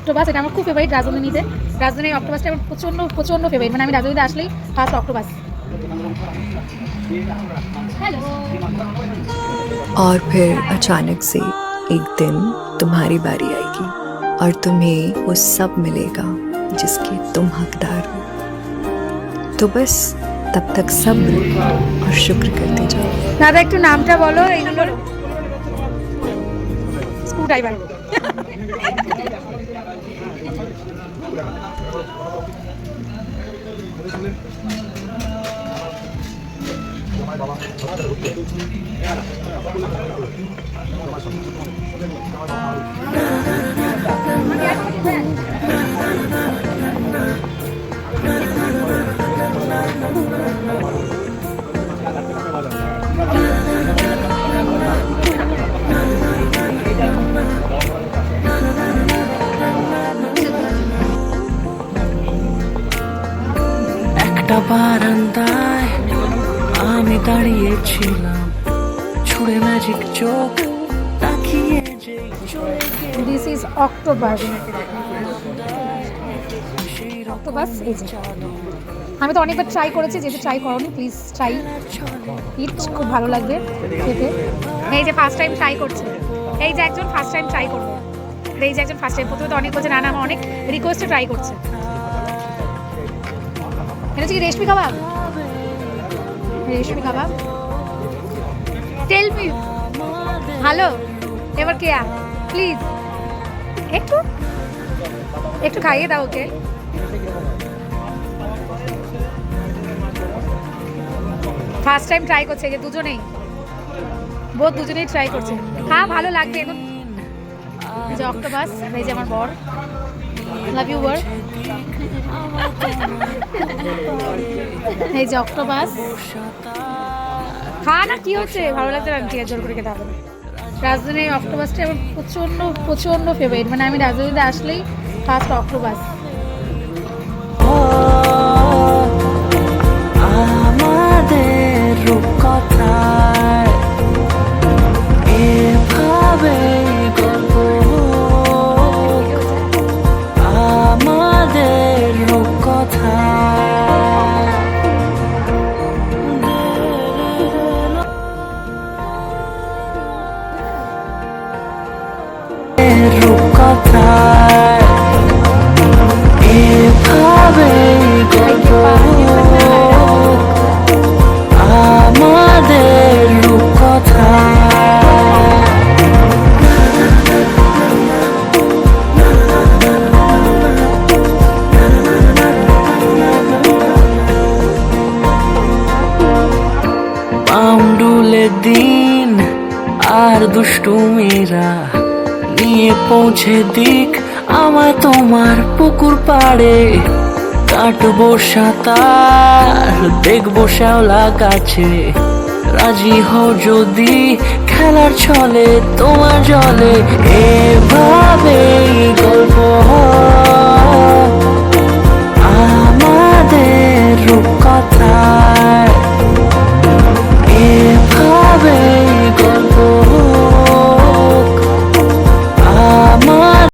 Octopus, এটা আমার খুব ফেভারিট রাজধানীতে। রাজধানীর অক্টোপাসটা আমার প্রচণ্ড প্রচণ্ড ফেভারিট, মানে আমি রাজধানীতে আসলেই ফার্স্ট অক্টোপাস। और फिर अचानक से एक दिन तुम्हारी बारी आएगी और तुम्हें वो सब मिलेगा जिसके तुम हकदार हो। तो बस तब तक सब्र और शुक्र करते जाओ। দাদা একটু নামটা বলো। এই নম্বর স্ক্রু ড্রাইভার। একটা বারান্দায় আমি দাঁড়িয়েছিলাম, ছুড়ে ম্যাজিক চোখ তাকিয়ে যে দিস ইজ অক্টোপাস। অক্টোপাস এই যে, আমি তো অনেকবার ট্রাই করেছি, যেহেতু ট্রাই করোনি প্লিজ ট্রাই ইট, খুব ভালো লাগবে খেতে। এই যে ফার্স্ট টাইম ট্রাই করছে, এই যে একজন ফার্স্ট টাইম ট্রাই করবে, এই যে একজন ফার্স্ট টাইম। প্রথমে তো অনেক বলছে না না, আমার অনেক রিকোয়েস্টে ট্রাই করছে। এটা হচ্ছে কি রেশমি কাবাব, রেশমি কাবাব। টেল মি হ্যালো, এবার কে প্লিজ একটু একটু খাইয়ে দাও ওকে। ফার্স্ট টাইম ট্রাই করছে, যে দুজনেই দুজনেই ট্রাই করছে। হ্যাঁ ভালো লাগবে এখন। এই যে অক্টোপাস, এই যে আমার বর, লাভ ইউ বর। এই যে অক্টোপাস, খা না, কি হচ্ছে, ভালো লাগছে না, ঠিক আছে জোর করে খেতে হবে না। রাজধানীর অক্টোপাসটা আমার প্রচণ্ড প্রচণ্ড ফেভারিট, মানে আমি রাজধানীতে আসলেই ফার্স্ট অক্টোপাস। আমাদের রূপকথায় এভাবে গল্প, আমাদের রূপকথায় রূপকথায় এভাবে গল্প, আমাদের রূপকথায়। পাউন্ডুলে দিন আর দুষ্টুমিরা নিয়ে পৌঁছে দিক আমায় তোমার পুকুর পাড়ে। কাটবো সাঁতার, দেখবো শ্যাওলা গাছে, রাজি হও যদি খেলার ছলে তোমার জলে। এভাবেই গল্প হয়।